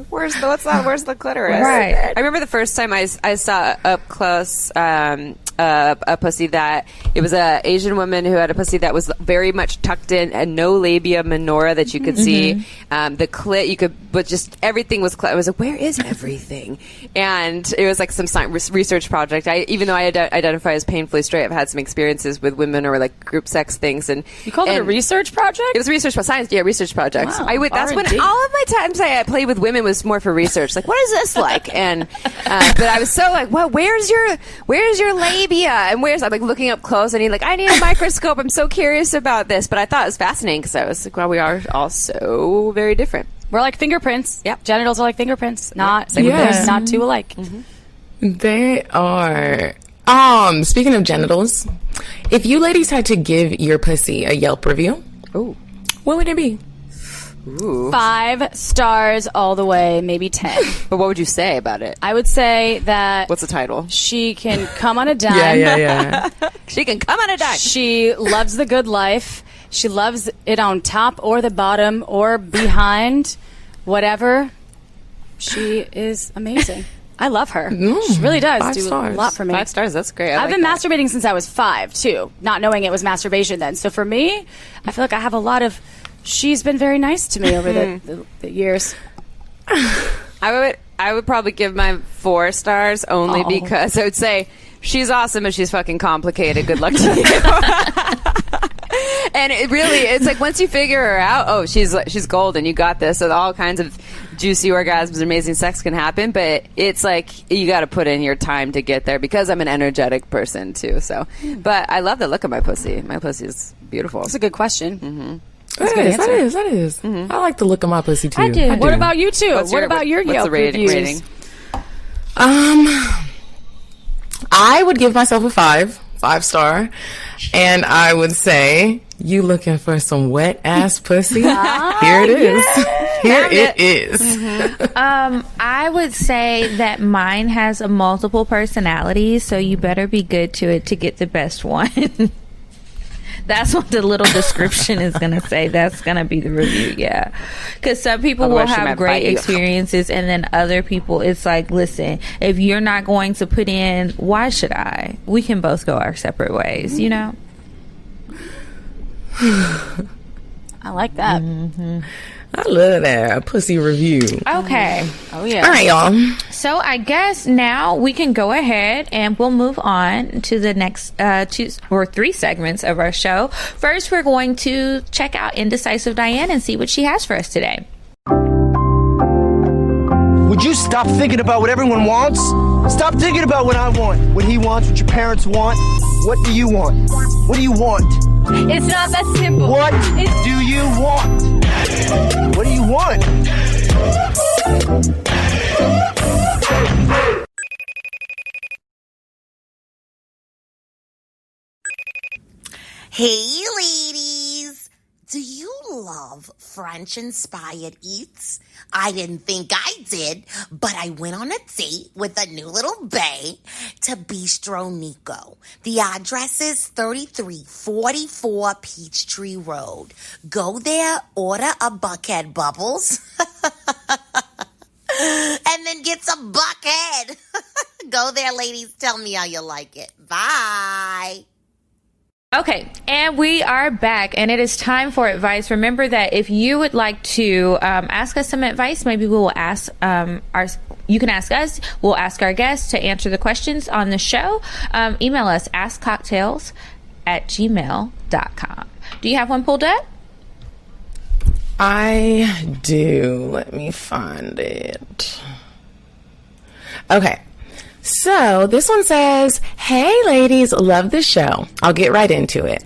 Where's the clitoris? Right. I remember the first time I saw up close a a pussy that it was a Asian woman who had a pussy that was very much tucked in and no labia minora that you could see. The clit you could, but just everything was. I was like, where is everything? And it was like some research project. Even though I identify as painfully straight, I've had some experiences with women or like group sex things. And you called it a research project? It was a research science. Yeah, research projects. Wow, That's when R&D. all of my times I played with women was more for research. Like, what is this like? And but I was so like, well, where's your labia? And I'm like looking up close, and I need a microscope. I'm so curious about this. But I thought it was fascinating because I was like, well, we are all so very different. We're like fingerprints. Yep. Genitals are like fingerprints. Not Yeah. not two alike. They are. Speaking of genitals, if you ladies had to give your pussy a Yelp review, Ooh. what would it be? Ooh. 5 stars all the way, maybe 10. But what would you say about it? I would say that What's the title? she can come on a dime. Yeah. She can come on a dime. She loves the good life. She loves it on top or the bottom or behind, whatever. She is amazing. I love her. She really does 5 do stars. a lot for me. 5 stars. That's great. I've been masturbating since I was 5, too, not knowing it was masturbation then. So for me, I feel like I have a lot of... She's been very nice to me over the years. I would probably give mine 4 stars only because I would say she's awesome and she's fucking complicated. Good luck to you. And it's like once you figure her out, she's golden. You got this. So all kinds of juicy orgasms, amazing sex can happen. But it's like you got to put in your time to get there because I'm an energetic person too. So, but I love the look of my pussy. My pussy is beautiful. That's a good question. Mm-hmm. That is. Mm-hmm. I like the look of my pussy too. I do. What about you two? What about your what's Yelp the reviews? rating? I would give myself a 5 star, and I would say, you looking for some wet ass pussy? Here it is. Here it is. I would say that mine has a multiple personalities, so you better be good to it to get the best one. That's what the little description is going to say. That's going to be the review, yeah. Because some people Otherwise will she have might great bite you. experiences, and then other people, it's like, listen, if you're not going to put in, why should I? We can both go our separate ways, you know? I like that. I love that. A pussy review. Okay. Oh, yeah. All right, y'all. So I guess now we can go ahead and we'll move on to the next 2 or 3 segments of our show. First, we're going to check out Indecisive Diane and see what she has for us today. Would you stop thinking about what everyone wants? Stop thinking about what I want, what he wants, what your parents want. What do you want? What do you want? It's not that simple. What do you want? What do you want? Hey, ladies. Do you love French-inspired eats? I didn't think I did, but I went on a date with a new little bae to Bistro Nico. The address is 3344 Peachtree Road. Go there, order a buckhead bubbles, and then get some buckhead. Go there, ladies. Tell me how you like it. Bye. Okay, and we are back, and it is time for advice. Remember that if you would like to ask us some advice, maybe we will ask you can ask us, we'll ask our guests to answer the questions on the show. Email us, askcocktails@gmail.com. Do you have one pulled up? I do. Let me find it. Okay. So this one says, hey ladies, love the show. I'll get right into it.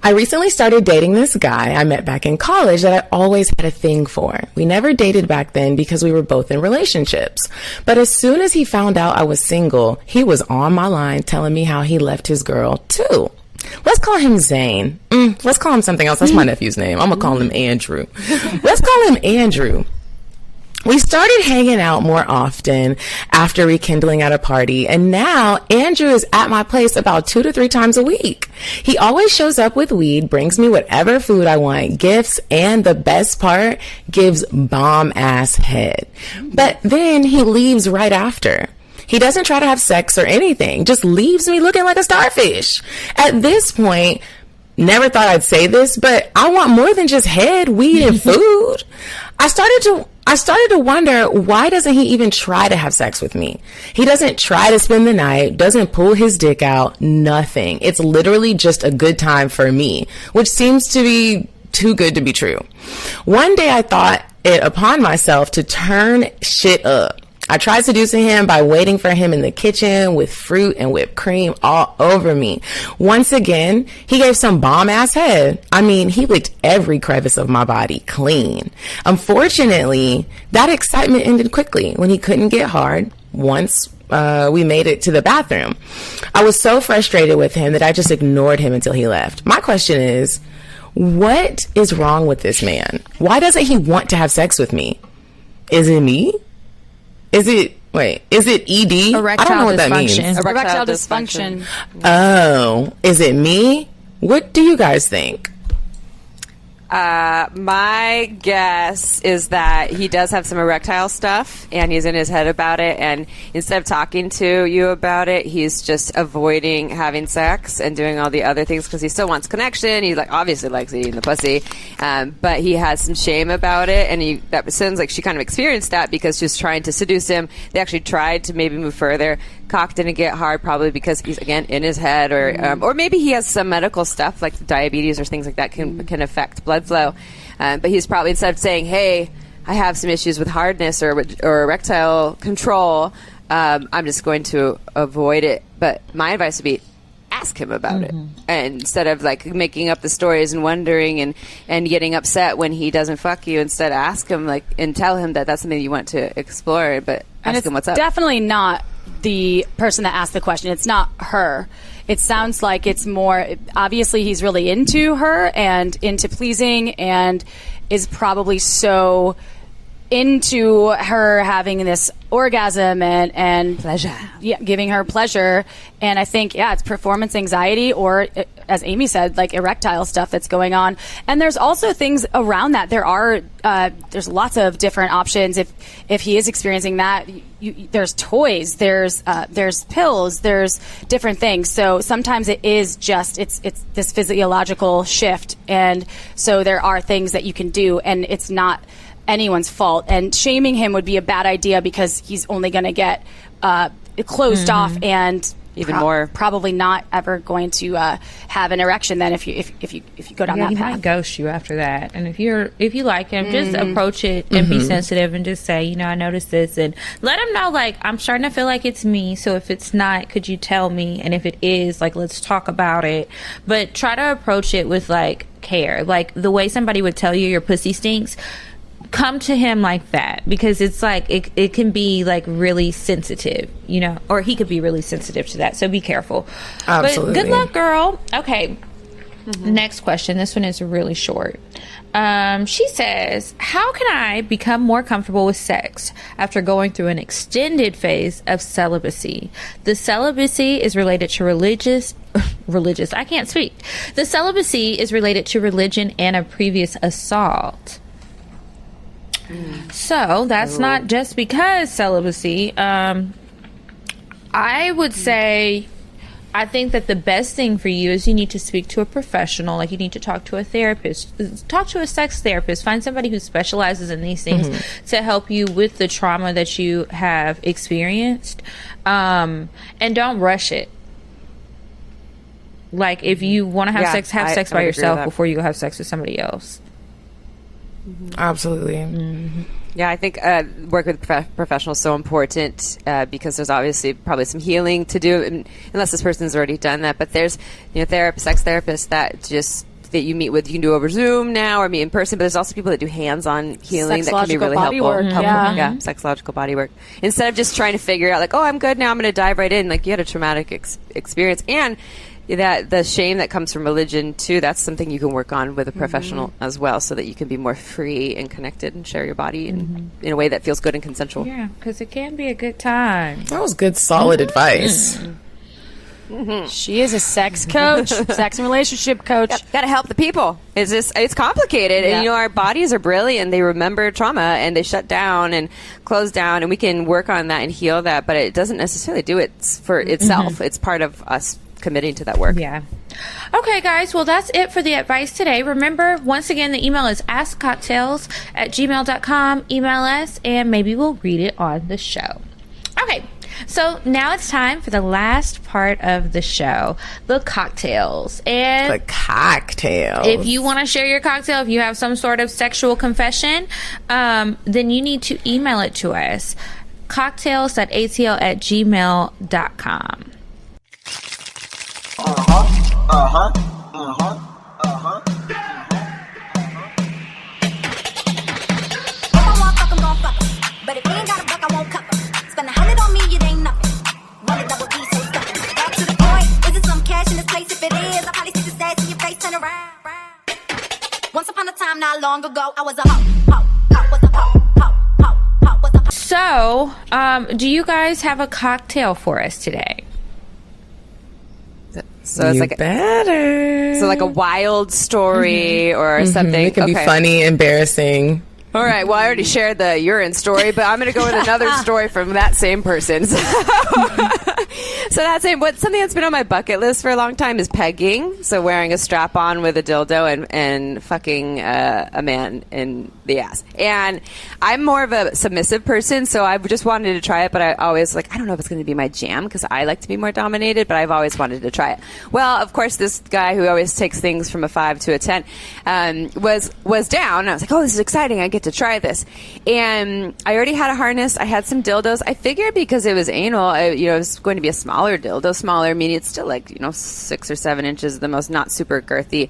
I recently started dating this guy I met back in college that I always had a thing for. We never dated back then because we were both in relationships. But as soon as he found out I was single, he was on my line telling me how he left his girl too. Let's call him Zane. Let's call him something else. That's my nephew's name. I'm going to call him Andrew. Let's call him Andrew. We started hanging out more often after rekindling at a party, and now Andrew is at my place about 2 to 3 times a week. He always shows up with weed, brings me whatever food I want, gifts, and the best part, gives bomb-ass head. But then he leaves right after. He doesn't try to have sex or anything, just leaves me looking like a starfish. At this point, never thought I'd say this, but I want more than just head, weed, and food. I started to wonder, why doesn't he even try to have sex with me? He doesn't try to spend the night, doesn't pull his dick out, nothing. It's literally just a good time for me, which seems to be too good to be true. One day I thought it upon myself to turn shit up. I tried seducing him by waiting for him in the kitchen with fruit and whipped cream all over me. Once again, he gave some bomb-ass head. I mean, he licked every crevice of my body clean. Unfortunately, that excitement ended quickly when he couldn't get hard once we made it to the bathroom. I was so frustrated with him that I just ignored him until he left. My question is, what is wrong with this man? Why doesn't he want to have sex with me? Is it me? Is it ED? Erectile I don't know what that means. Erectile dysfunction. Oh, is it me? What do you guys think? My guess is that he does have some erectile stuff, and he's in his head about it, and instead of talking to you about it, he's just avoiding having sex and doing all the other things because he still wants connection. He obviously likes eating the pussy, but he has some shame about it, and that sounds like she kind of experienced that because she was trying to seduce him. They actually tried to maybe move further. Cock didn't get hard, probably because he's again in his head, or maybe he has some medical stuff like diabetes or things like that can affect blood flow. But he's probably, instead of saying, "Hey, I have some issues with hardness or erectile control, I'm just going to avoid it." But my advice would be, ask him about it, and instead of making up the stories and wondering and getting upset when he doesn't fuck you, instead ask him and tell him that that's something you want to explore, but ask him what's up. Definitely not the person that asked the question. It's not her. It sounds like it's more, obviously he's really into her and into pleasing and is probably so into her having this orgasm and pleasure. Yeah, giving her pleasure. And I think, it's performance anxiety or, as Amy said, erectile stuff that's going on. And there's also things around that. There's lots of different options. If he is experiencing that, there's toys, there's pills, there's different things. So sometimes it is just, it's this physiological shift. And so there are things that you can do, and it's not anyone's fault. And shaming him would be a bad idea because he's only going to get closed off and even more probably not ever going to have an erection then if you go down that he path. might ghost you after that. And if you like him, just approach it and be sensitive and just say, I noticed this, and let him know I'm starting to feel like it's me, so if it's not, could you tell me? And if it is, let's talk about it. But try to approach it with care, the way somebody would tell you your pussy stinks. Come to him like that, because it's it can be really sensitive, or he could be really sensitive to that. So be careful. Absolutely. But good luck, girl. Okay. Next question. This one is really short. She says, how can I become more comfortable with sex after going through an extended phase of celibacy? The celibacy is related to religious. I can't speak. The celibacy is related to religion and a previous assault. So that's not just because celibacy. I would say, I think that the best thing for you is you need to speak to a professional. You need to talk to a therapist, talk to a sex therapist, find somebody who specializes in these things to help you with the trauma that you have experienced. And don't rush it. If you want to have sex by yourself before you go have sex with somebody else. Absolutely. Yeah, I think work with professionals is so important because there's obviously probably some healing to do, unless this person's already done that. But there's sex therapists that you meet with. You can do over Zoom now or meet in person. But there's also people that do hands-on healing that can be really helpful. Yeah, sexological body work. Instead of just trying to figure out I'm good now, I'm going to dive right in. You had a traumatic experience, and that the shame that comes from religion too, that's something you can work on with a professional as well, so that you can be more free and connected and share your body in a way that feels good and consensual. Yeah, because it can be a good time. That was good, solid advice. She is a sex coach, sex and relationship coach. Got to help the people. It's complicated. And, our bodies are brilliant. They remember trauma and they shut down and close down, and we can work on that and heal that, but it doesn't necessarily do it for itself. It's part of us committing to that work. Yeah. Okay, guys. Well, that's it for the advice today. Remember, once again, the email is askcocktails@gmail.com. Email us, and maybe we'll read it on the show. Okay. So now it's time for the last part of the show, the cocktails. And the cocktails. If you want to share your cocktail, if you have some sort of sexual confession, then you need to email it to us. cocktails.atl@gmail.com. But if you ain't got a buck, I won't cover. Spend 100 on me, it ain't nothing. Run it double D, so stuck. Back to the point. Is it some cash in this place? If it is, I'll probably stick the stats in your face, turn around. Once upon a time, not long ago, I was a hoe. So, do you guys have a cocktail for us today? So it's like better. So like a wild story or something. It can be funny, embarrassing. All right. Well, I already shared the urine story, but I'm going to go with another story from that same person. So something that's been on my bucket list for a long time is pegging. So wearing a strap on with a dildo and fucking a man in the ass. And I'm more of a submissive person, so I just wanted to try it, but I always I don't know if it's going to be my jam because I like to be more dominated, but I've always wanted to try it. Well, of course, this guy who always takes things from a 5 to a 10 was down. I was like, oh, this is exciting. I get to try this. And I already had a harness. I had some dildos. I figured because it was anal, it was going to be a smaller dildo. Smaller, meaning it's still 6 or 7 inches, the most, not super girthy.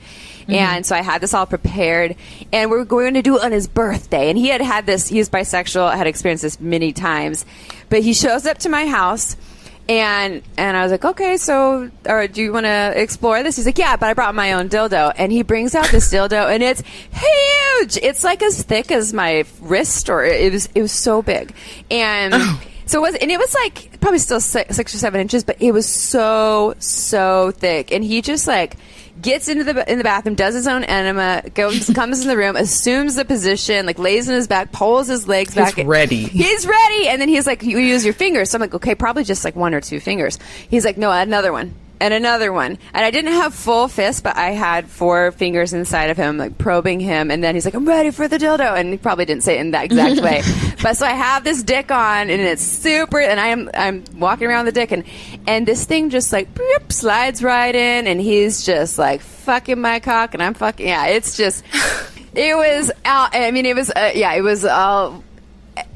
And so I had this all prepared, and we were going to do it on his birthday. And he had this, he was bisexual, had experienced this many times. But he shows up to my house, and I was like, okay, so do you want to explore this? He's like, yeah, but I brought my own dildo. And he brings out this dildo, and it's huge. It's as thick as my wrist, or it was so big. And so it was probably still 6 or 7 inches, but it was so thick. And he just gets in the bathroom, does his own enema, comes in the room, assumes the position, lays on his back, pulls his legs back. He's ready. He's ready. And then he's like, you use your fingers. So I'm like, okay, probably just 1 or 2 fingers. He's like, no, another one. And another one. And I didn't have full fist, but I had 4 fingers inside of him, probing him. And then he's like, I'm ready for the dildo. And he probably didn't say it in that exact way. But so I have this dick on, and it's super, and I'm walking around the dick, and this thing just boop, slides right in, and he's just fucking my cock, and I'm fucking, yeah, it's just, it was,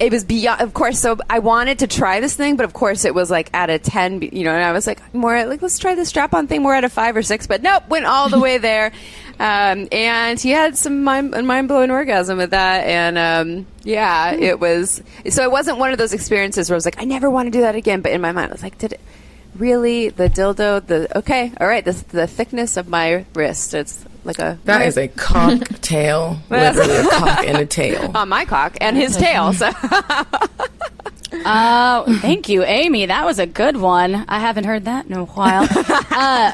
it was beyond, of course. So I wanted to try this thing, but of course it was at a 10, and I was more let's try the strap-on thing. We're at a 5 or 6, but nope, went all the way there. And he had some mind-blowing orgasm with that. And, it was, so it wasn't one of those experiences where I was I never want to do that again. But in my mind, I was did it really? The dildo, okay, all right, the thickness of my wrist. It's that is a cocktail. Literally a cock and a tail. On my cock and his tail. So. Thank you, Amy. That was a good one. I haven't heard that in a while.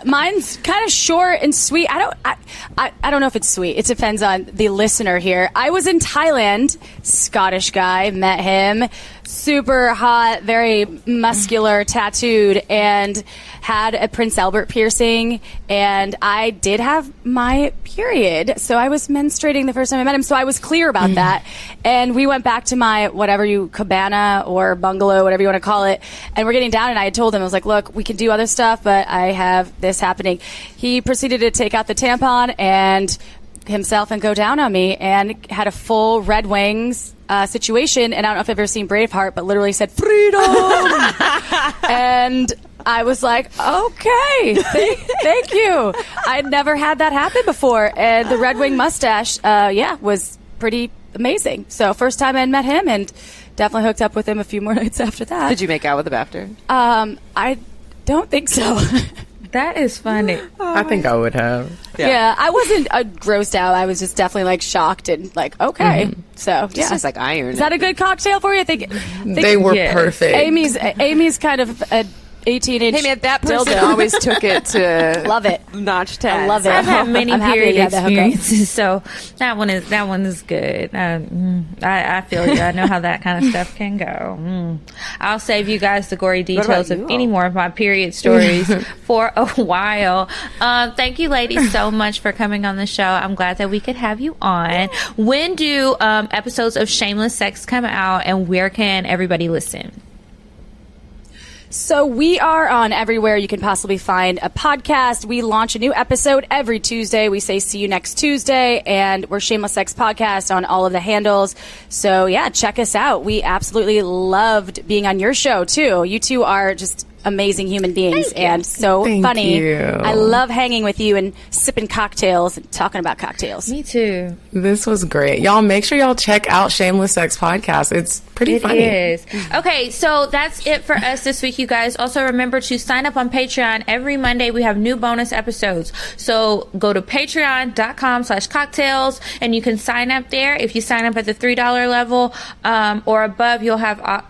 Mine's kind of short and sweet. I don't know if it's sweet. It depends on the listener here. I was in Thailand. Scottish guy, met him. Super hot, very muscular, tattooed, and had a Prince Albert piercing. And I did have my period, so I was menstruating the first time I met him. So I was clear about that. And we went back to my cabana or bungalow, whatever you want to call it. And we're getting down, and I had told him, I was like, look, we can do other stuff, but I have this happening. He proceeded to take out the tampon and himself and go down on me, and had a full Red Wings situation. And I don't know if you've ever seen Braveheart, but literally said freedom. And I was like, okay, thank you. I'd never had that happen before. And the Red Wing mustache, was pretty amazing. So first time I met him, and definitely hooked up with him a few more nights after that. Did you make out with him after? I don't think so. That is funny. I think I would have. Yeah, I wasn't grossed out. I was just definitely shocked and okay. So yeah, just iron. Is that a good cocktail for you? I think they were perfect. Amy's kind of a 18-inch. Hey man, that person dildo. always took it to Love it. notch 10. I love it. I've had many I'm happy period you had that hookup. experiences, so that one is good. I feel you. I know how that kind of stuff can go. I'll save you guys the gory details of any more of my period stories for a while. Thank you, ladies, so much for coming on the show. I'm glad that we could have you on. When do episodes of Shameless Sex come out, and where can everybody listen? So we are on everywhere you can possibly find a podcast. We launch a new episode every Tuesday. We say see you next Tuesday, and we're Shameless Sex Podcast on all of the handles. So yeah, check us out. We absolutely loved being on your show too. You two are just amazing human beings and so funny. You. I love hanging with you and sipping cocktails and talking about cocktails. Me too. This was great. Y'all make sure y'all check out Shameless Sex Podcast. It's pretty funny. It is. Okay, so that's it for us this week, you guys. Also remember to sign up on Patreon. Every Monday we have new bonus episodes. So go to patreon.com/cocktails and you can sign up there. If you sign up at the $3 level or above, you'll have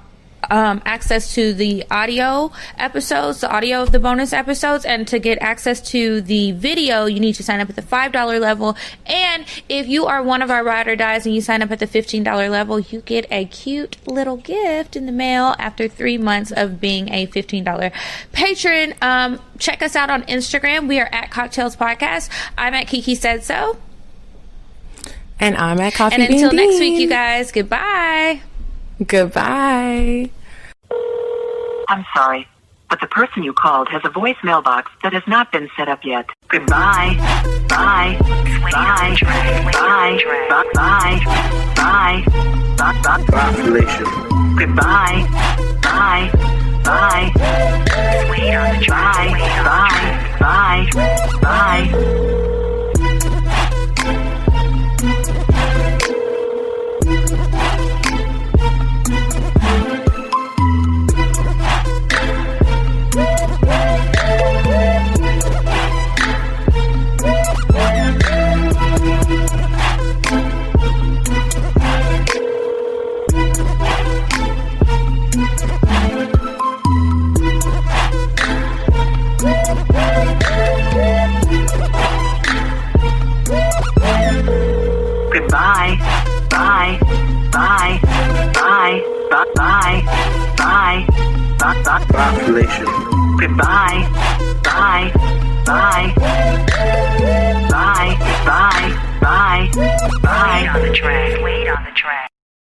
access to the audio episodes, the audio of the bonus episodes, and to get access to the video, you need to sign up at the $5 level. And if you are one of our ride or dies and you sign up at the $15 level, you get a cute little gift in the mail after 3 months of being a $15 patron. Check us out on Instagram. We are at Cocktails Podcast. I'm at Kiki Said So. And I'm at Coffee And Bean until next Dean. week, you guys, goodbye. Goodbye. I'm sorry, but the person you called has a voicemail box that has not been set up yet. Goodbye. Bye. Bye. Bye. Bye. Bye. Bye. Population. Goodbye. Bye. Bye. Wait on the track. Bye. Bye. Bye. Goodbye. Bye. Bye. Bye. Bye. Bye. Bye. Population. Goodbye. Bye. Bye. Bye. Bye. Bye. Bye. Wait on the track.